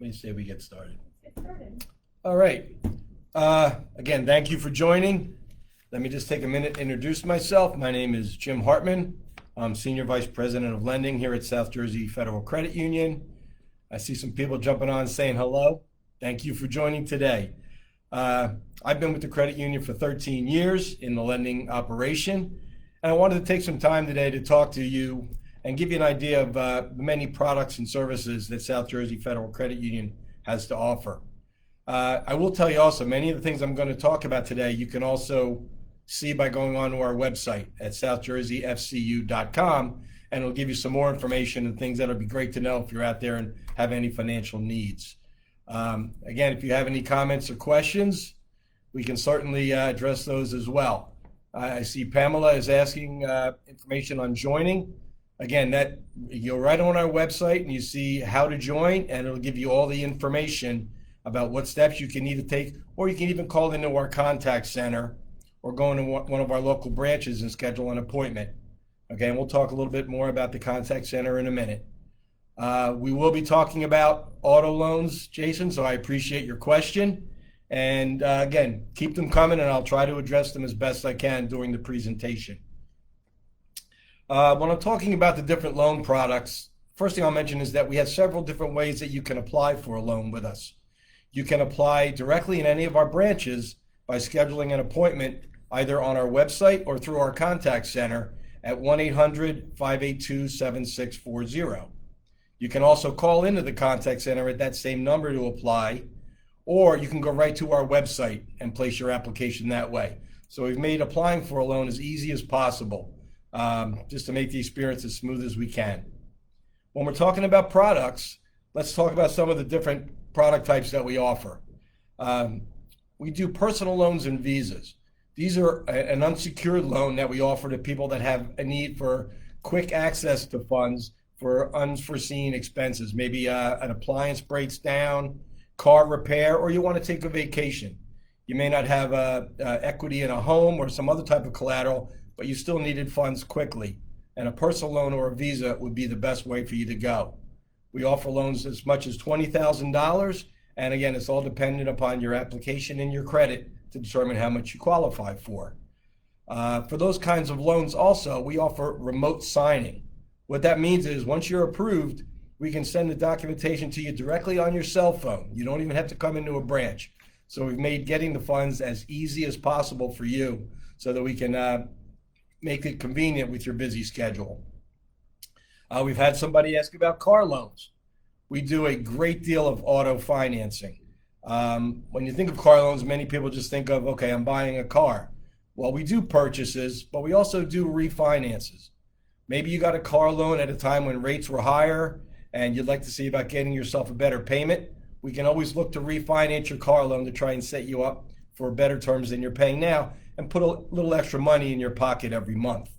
Let me say we get started. Get started. All right. Again, thank you for joining. Let me just take a minute to introduce myself. My name is Jim Hartmann. I'm Senior Vice President of Lending here at South Jersey Federal Credit Union. I see some people jumping on saying hello. Thank you for joining today. I've been with the credit union for 13 years in the lending operation, and I wanted to take some time today to talk to you and give you an idea of the many products and services that South Jersey Federal Credit Union has to offer. I will tell you also, many of the things I'm going to talk about today, you can also see by going on to our website at SJFCU.com, and it'll give you some more information and things that'll be great to know if you're out there and have any financial needs. Again, if you have any comments or questions, we can certainly address those as well. I see Pamela is asking information on joining. Again, that you're right on our website and you see how to join, and it'll give you all the information about what steps you can either take, or you can even call into our contact center or go into one of our local branches and schedule an appointment. Okay, and we'll talk a little bit more about the contact center in a minute. We will be talking about auto loans, Jason, so I appreciate your question. And again, keep them coming and I'll try to address them as best I can during the presentation. When I'm talking about the different loan products, first thing I'll mention is that we have several different ways that you can apply for a loan with us. You can apply directly in any of our branches by scheduling an appointment either on our website or through our contact center at 1-800-582-7640. You can also call into the contact center at that same number to apply, or you can go right to our website and place your application that way. So we've made applying for a loan as easy as possible, just to make the experience as smooth as we can. When we're talking about products, let's talk about some of the different product types that we offer. We do personal loans and visas. These are an unsecured loan that we offer to people that have a need for quick access to funds for unforeseen expenses. Maybe an appliance breaks down, car repair, or you want to take a vacation. You may not have equity in a home or some other type of collateral, but you still needed funds quickly. And a personal loan or a visa would be the best way for you to go. We offer loans as much as $20,000. And again, it's all dependent upon your application and your credit to determine how much you qualify for. For those kinds of loans also, we offer remote signing. What that means is once you're approved, we can send the documentation to you directly on your cell phone. You don't even have to come into a branch. So we've made getting the funds as easy as possible for you so that we can make it convenient with your busy schedule. We've had somebody ask about car loans. We do a great deal of auto financing. When you think of car loans, many people just think of, okay, I'm buying a car. Well, we do purchases, but we also do refinances. Maybe you got a car loan at a time when rates were higher and you'd like to see about getting yourself a better payment. We can always look to refinance your car loan to try and set you up for better terms than you're paying now and put a little extra money in your pocket every month.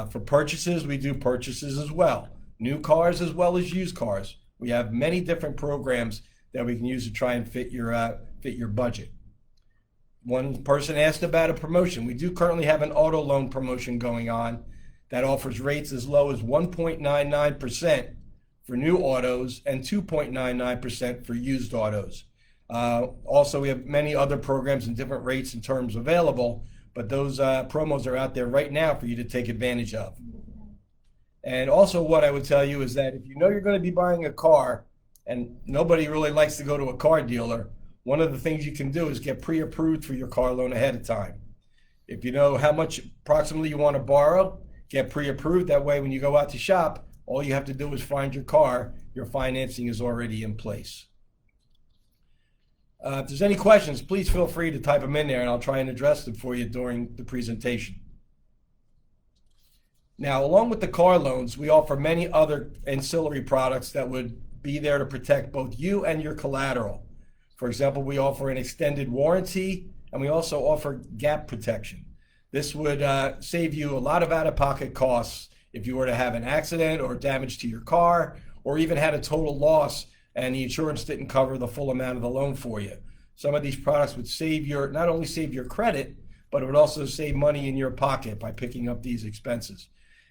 For purchases, we do purchases as well. New cars as well as used cars. We have many different programs that we can use to try and fit your budget. One person asked about a promotion. We do currently have an auto loan promotion going on that offers rates as low as 1.99% for new autos and 2.99% for used autos. Also, we have many other programs and different rates and terms available, but those promos are out there right now for you to take advantage of. And also what I would tell you is that if you know you're going to be buying a car, and nobody really likes to go to a car dealer, one of the things you can do is get pre-approved for your car loan ahead of time. If you know how much approximately you want to borrow, get pre-approved. That way when you go out to shop, all you have to do is find your car. Your financing is already in place. If there's any questions, please feel free to type them in there and I'll try and address them for you during the presentation. Now, along with the car loans, we offer many other ancillary products that would be there to protect both you and your collateral. For example, we offer an extended warranty and we also offer gap protection. This would save you a lot of out-of-pocket costs if you were to have an accident or damage to your car, or even had a total loss and the insurance didn't cover the full amount of the loan for you. Some of these products would not only save your credit, but it would also save money in your pocket by picking up these expenses.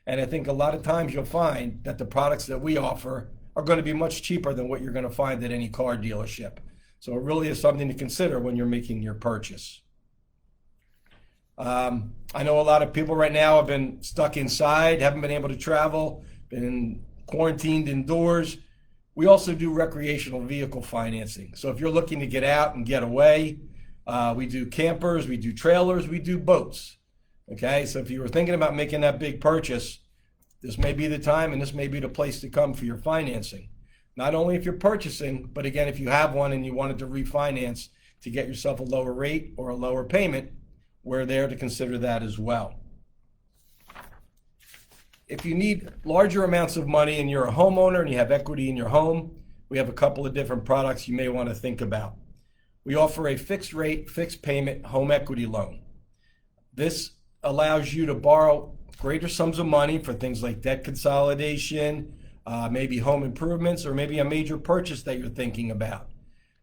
And I think a lot of times you'll find that the products that we offer are going to be much cheaper than what you're going to find at any car dealership. So it really is something to consider when you're making your purchase. I know a lot of people right now have been stuck inside, haven't been able to travel, been quarantined indoors. We also do recreational vehicle financing. So if you're looking to get out and get away, we do campers, we do trailers, we do boats. Okay, so if you were thinking about making that big purchase, this may be the time and this may be the place to come for your financing. Not only if you're purchasing, but again, if you have one and you wanted to refinance to get yourself a lower rate or a lower payment, we're there to consider that as well. If you need larger amounts of money and you're a homeowner and you have equity in your home, we have a couple of different products you may want to think about. We offer a fixed rate, fixed payment home equity loan. This allows you to borrow greater sums of money for things like debt consolidation, maybe home improvements, or maybe a major purchase that you're thinking about.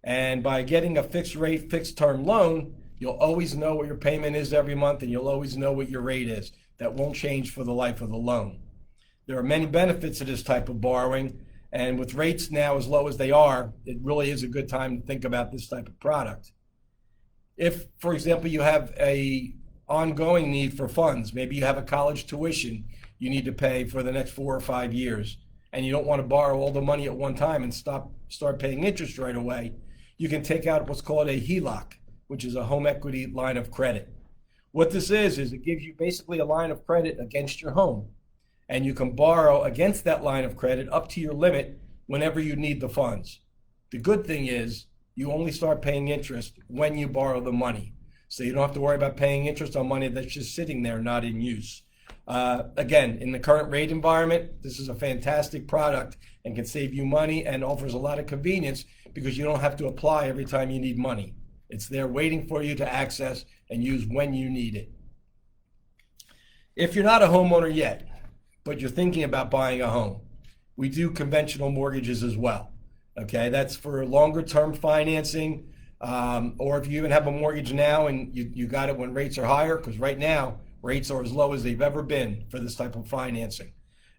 And by getting a fixed rate, fixed term loan, you'll always know what your payment is every month and you'll always know what your rate is. That won't change for the life of the loan. There are many benefits to this type of borrowing, and with rates now as low as they are, it really is a good time to think about this type of product. If, for example, you have a ongoing need for funds, maybe you have a college tuition you need to pay for the next 4 or 5 years, and you don't want to borrow all the money at one time and start paying interest right away, you can take out what's called a HELOC, which is a home equity line of credit. What this is it gives you basically a line of credit against your home, and you can borrow against that line of credit up to your limit whenever you need the funds. The good thing is you only start paying interest when you borrow the money, so you don't have to worry about paying interest on money that's just sitting there not in use. Again, in the current rate environment, this is a fantastic product and can save you money and offers a lot of convenience because you don't have to apply every time you need money. It's there waiting for you to access and use when you need it. If you're not a homeowner yet, but you're thinking about buying a home, we do conventional mortgages as well. Okay, that's for longer term financing, or if you even have a mortgage now and you got it when rates are higher, because right now rates are as low as they've ever been for this type of financing.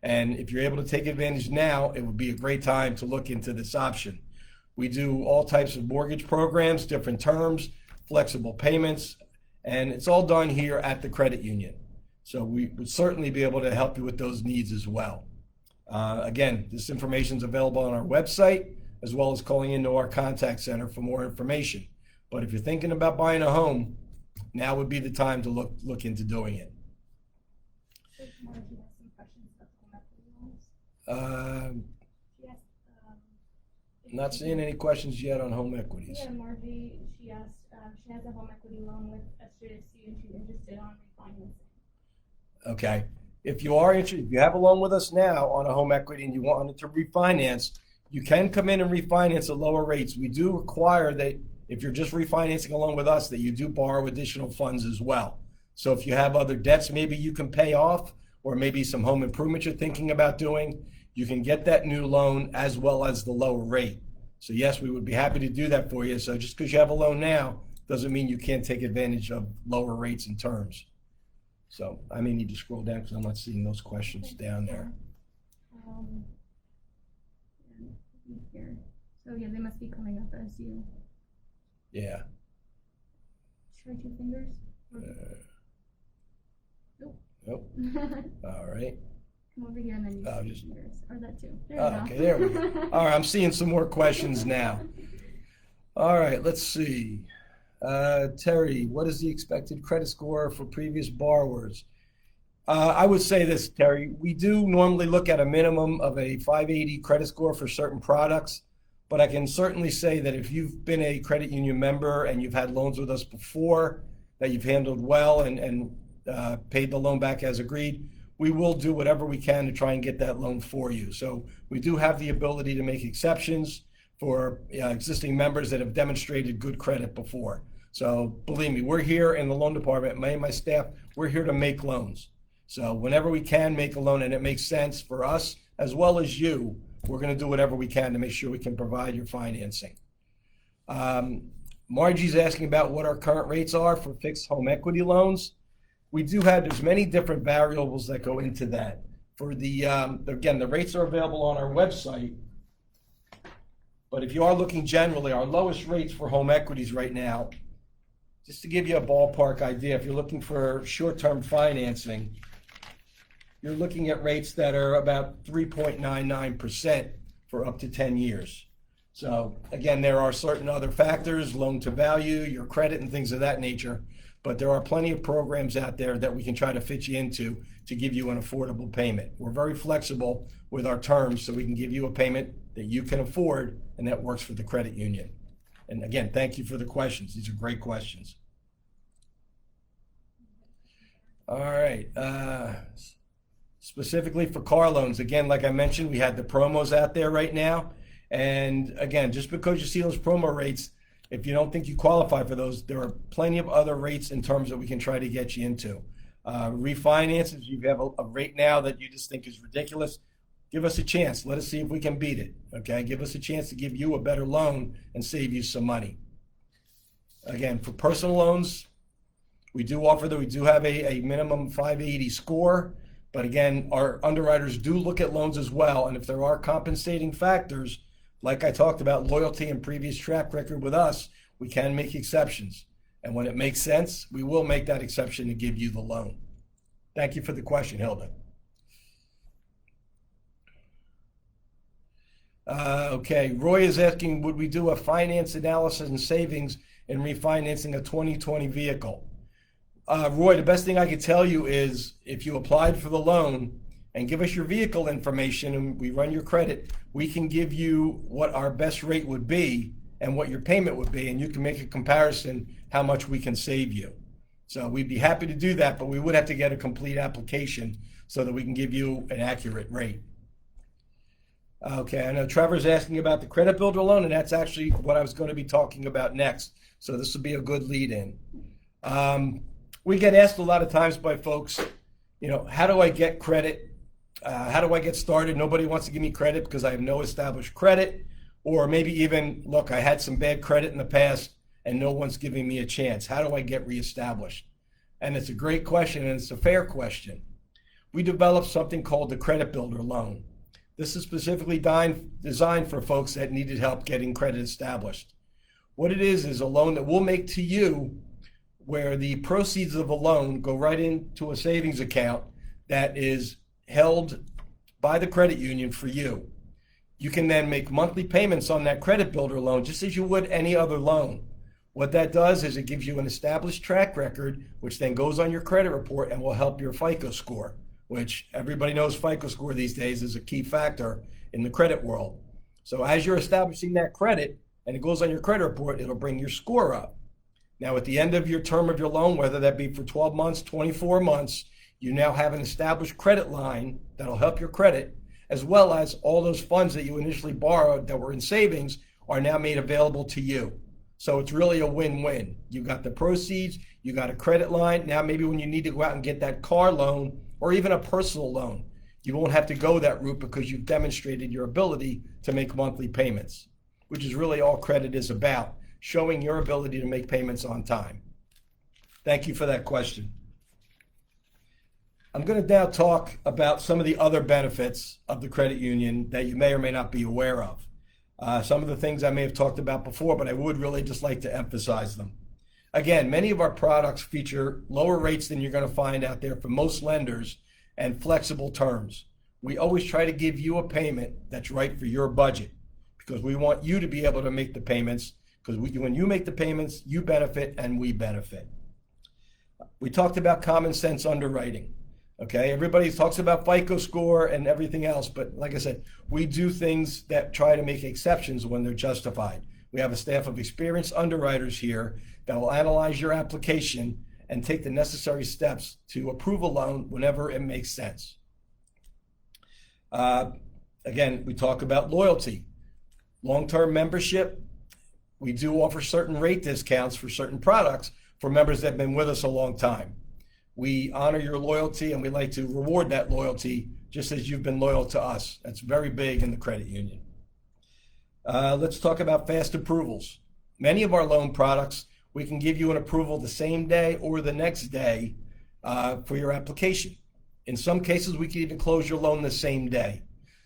And if you're able to take advantage now, it would be a great time to look into this option. We do all types of mortgage programs, different terms, flexible payments, and it's all done here at the credit union. So we would certainly be able to help you with those needs as well. Again, this information is available on our website, as well as calling into our contact center for more information. But if you're thinking about buying a home, now would be the time to look into doing it. Not seeing any questions yet on home equities. Yeah, Margie, she asked, she has a home equity loan with SJFCU and she's interested on refinancing. Okay. If you are interested, if you have a loan with us now on a home equity and you wanted to refinance, you can come in and refinance at lower rates. We do require that if you're just refinancing a loan with us, that you do borrow additional funds as well. So if you have other debts maybe you can pay off, or maybe some home improvement you're thinking about doing, you can get that new loan as well as the lower rate. So yes, we would be happy to do that for you. So just because you have a loan now doesn't mean you can't take advantage of lower rates and terms. So I may need to scroll down because I'm not seeing those questions down there. Here. So yeah, they must be coming up as you. Yeah. Try 2 fingers. Nope. All right. Come over here and then use 2 fingers. Or that too. There you go. Okay, there we go. All right, I'm seeing some more questions now. All right, let's see. Terry, what is the expected credit score for previous borrowers? I would say this, Terry. We do normally look at a minimum of a 580 credit score for certain products, but I can certainly say that if you've been a credit union member and you've had loans with us before that you've handled well and paid the loan back as agreed, we will do whatever we can to try and get that loan for you. So we do have the ability to make exceptions for existing members that have demonstrated good credit before. So believe me, we're here in the loan department, me and my staff, we're here to make loans. So whenever we can make a loan and it makes sense for us as well as you, we're going to do whatever we can to make sure we can provide your financing. Margie's asking about what our current rates are for fixed home equity loans. We do have, there's many different variables that go into that. For the, again, the rates are available on our website. But if you are looking generally, our lowest rates for home equities right now, just to give you a ballpark idea, if you're looking for short-term financing, you're looking at rates that are about 3.99% for up to 10 years. So again, there are certain other factors, loan to value, your credit and things of that nature, but there are plenty of programs out there that we can try to fit you into to give you an affordable payment. We're very flexible with our terms, so we can give you a payment that you can afford and that works for the credit union. And again, thank you for the questions. These are great questions. All right. Specifically for car loans, again, like I mentioned, we had the promos out there right now. And again, just because you see those promo rates, if you don't think you qualify for those, there are plenty of other rates and terms that we can try to get you into. Refinances, you have a rate now that you just think is ridiculous. Give us a chance. Let us see if we can beat it. Okay, give us a chance to give you a better loan and save you some money. Again, for personal loans, we do offer that we do have a minimum 580 score. But again, our underwriters do look at loans as well. And if there are compensating factors, like I talked about, loyalty and previous track record with us, we can make exceptions. And when it makes sense, we will make that exception to give you the loan. Thank you for the question, Hilda. Okay, Roy is asking, would we do a finance analysis and savings in refinancing a 2020 vehicle? Roy, the best thing I could tell you is if you applied for the loan and give us your vehicle information and we run your credit, we can give you what our best rate would be and what your payment would be, and you can make a comparison how much we can save you. So we'd be happy to do that, but we would have to get a complete application so that we can give you an accurate rate. Okay, I know Trevor's asking about the credit builder loan, and that's actually what I was going to be talking about next. So this will be a good lead in. We get asked a lot of times by folks, you know, how do I get credit? How do I get started? Nobody wants to give me credit because I have no established credit. Or maybe even, look, I had some bad credit in the past and no one's giving me a chance. How do I get reestablished? And it's a great question, and it's a fair question. We developed something called the credit builder loan. This is specifically designed for folks that needed help getting credit established. What it is a loan that we'll make to you where the proceeds of a loan go right into a savings account that is held by the credit union for you. You can then make monthly payments on that credit builder loan just as you would any other loan. What that does is it gives you an established track record, which then goes on your credit report and will help your FICO score, which everybody knows FICO score these days is a key factor in the credit world. So as you're establishing that credit and it goes on your credit report, it'll bring your score up. Now, at the end of your term of your loan, whether that be for 12 months, 24 months, you now have an established credit line that'll help your credit, as well as all those funds that you initially borrowed that were in savings are now made available to you. So it's really a win-win. You got the proceeds, you got a credit line. Now maybe when you need to go out and get that car loan or even a personal loan, you won't have to go that route because you've demonstrated your ability to make monthly payments, which is really all credit is about, showing your ability to make payments on time. Thank you for that question. I'm going to now talk about some of the other benefits of the credit union that you may or may not be aware of. Some of the things I may have talked about before, but I would really just like to emphasize them. Again, many of our products feature lower rates than you're going to find out there for most lenders and flexible terms. We always try to give you a payment that's right for your budget because we want you to be able to make the payments, because when you make the payments, you benefit and we benefit. We talked about common sense underwriting. Okay, everybody talks about FICO score and everything else, but like I said, we do things that try to make exceptions when they're justified. We have a staff of experienced underwriters here that will analyze your application and take the necessary steps to approve a loan whenever it makes sense. Again, we talk about loyalty. Long-term membership, we do offer certain rate discounts for certain products for members that have been with us a long time. We honor your loyalty and we like to reward that loyalty just as you've been loyal to us. That's very big in the credit union. Let's talk about fast approvals. Many of our loan products, we can give you an approval the same day or the next day for your application. In some cases, we can even close your loan the same day.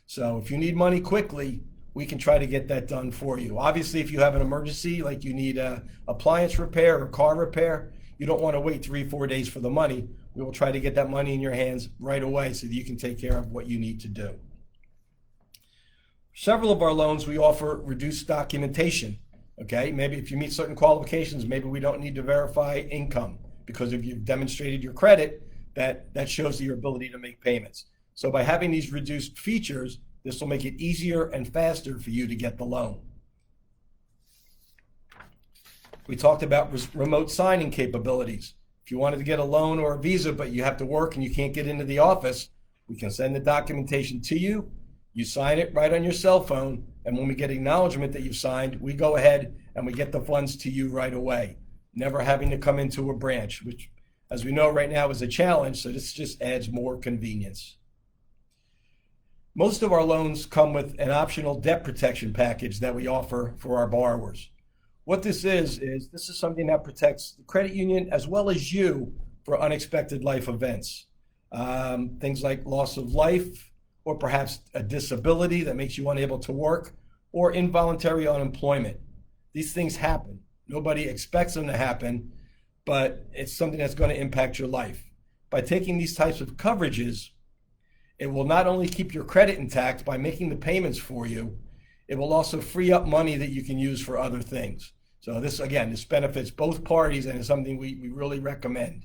So if you need money quickly, we can try to get that done for you. Obviously, if you have an emergency, like you need a appliance repair or car repair, you don't want to wait 3-4 days for the money. We will try to get that money in your hands right away so that you can take care of what you need to do. Several of our loans, we offer reduced documentation. Okay, maybe if you meet certain qualifications, maybe we don't need to verify income, because if you've demonstrated your credit, that shows your ability to make payments. So by having these reduced features, this will make it easier and faster for you to get the loan. We talked about remote signing capabilities. If you wanted to get a loan or a visa, but you have to work and you can't get into the office, we can send the documentation to you. You sign it right on your cell phone, and when we get acknowledgement that you've signed, we go ahead and we get the funds to you right away, never having to come into a branch, which, as we know right now, is a challenge, so this just adds more convenience. Most of our loans come with an optional debt protection package that we offer for our borrowers. What this is something that protects the credit union as well as you for unexpected life events. Things like loss of life, or perhaps a disability that makes you unable to work, or involuntary unemployment. These things happen. Nobody expects them to happen, but it's something that's going to impact your life. By taking these types of coverages, it will not only keep your credit intact by making the payments for you, it will also free up money that you can use for other things. So this benefits both parties, and is something we really recommend.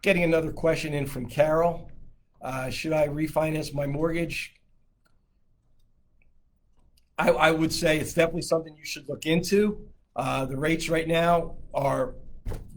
Getting another question in from Carol. Should I refinance my mortgage? I would say it's definitely something you should look into. The rates right now are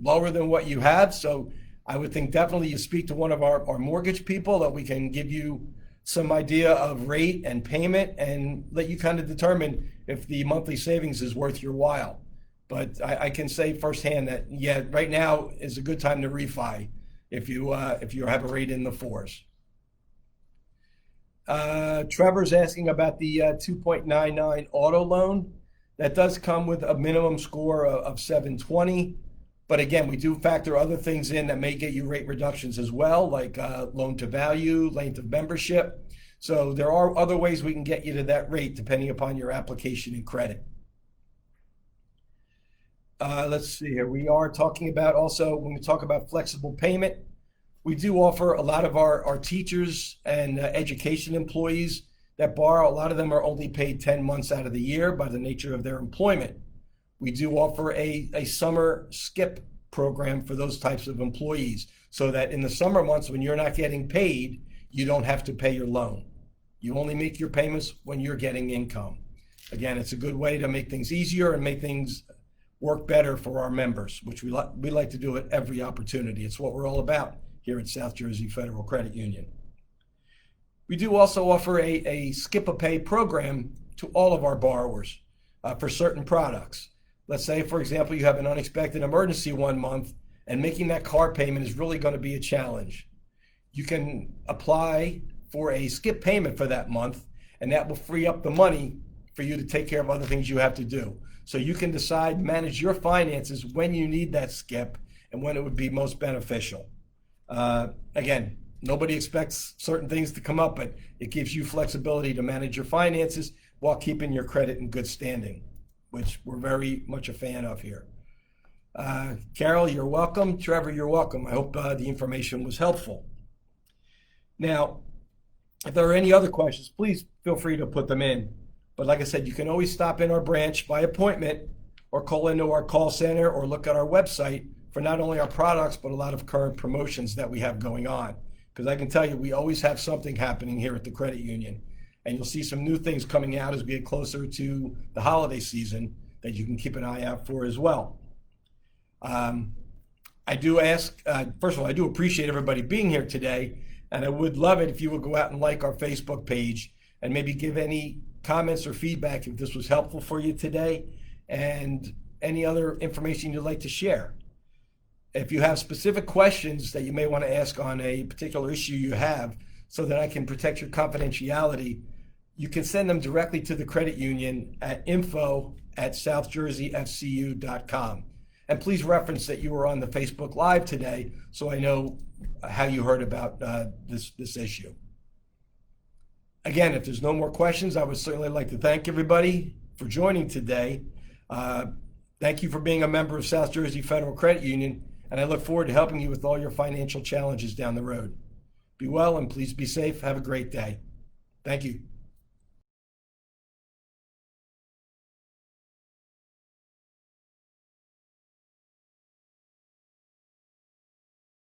lower than what you have, so I would think definitely you speak to one of our mortgage people, that we can give you some idea of rate and payment and let you kind of determine if the monthly savings is worth your while. But I can say firsthand that, yeah, right now is a good time to refi if you have a rate in the 4s. Trevor's asking about the 2.99 auto loan. That does come with a minimum score of 720. But again, we do factor other things in that may get you rate reductions as well, like loan to value, length of membership. So there are other ways we can get you to that rate depending upon your application and credit. Let's see here. We are talking about also, when we talk about flexible payment, we do offer a lot of our teachers and education employees that borrow. A lot of them are only paid 10 months out of the year by the nature of their employment. We do offer a summer skip program for those types of employees, so that in the summer months when you're not getting paid, you don't have to pay your loan. You only make your payments when you're getting income. Again, it's a good way to make things easier and make things work better for our members, which we like to do at every opportunity. It's what we're all about here at South Jersey Federal Credit Union. We do also offer a skip-a-pay program to all of our borrowers for certain products. Let's say, for example, you have an unexpected emergency one month, and making that car payment is really going to be a challenge. You can apply for a skip payment for that month, and that will free up the money for you to take care of other things you have to do. So you can decide, manage your finances when you need that skip and when it would be most beneficial. Again, nobody expects certain things to come up, but it gives you flexibility to manage your finances while keeping your credit in good standing, which we're very much a fan of here. Carol, you're welcome. Trevor, you're welcome. I hope the information was helpful. Now, if there are any other questions, please feel free to put them in. But like I said, you can always stop in our branch by appointment, or call into our call center, or look at our website for not only our products, but a lot of current promotions that we have going on. Because I can tell you, we always have something happening here at the credit union. And you'll see some new things coming out as we get closer to the holiday season that you can keep an eye out for as well. I do ask, first of all, I do appreciate everybody being here today. And I would love it if you would go out and like our Facebook page and maybe give any comments or feedback if this was helpful for you today, and any other information you'd like to share. If you have specific questions that you may want to ask on a particular issue you have, so that I can protect your confidentiality, you can send them directly to the credit union at info@southjerseyfcu.com. And please reference that you were on the Facebook Live today, so I know how you heard about this issue. Again, if there's no more questions, I would certainly like to thank everybody for joining today. Thank you for being a member of South Jersey Federal Credit Union, and I look forward to helping you with all your financial challenges down the road. Be well and please be safe. Have a great day. Thank you.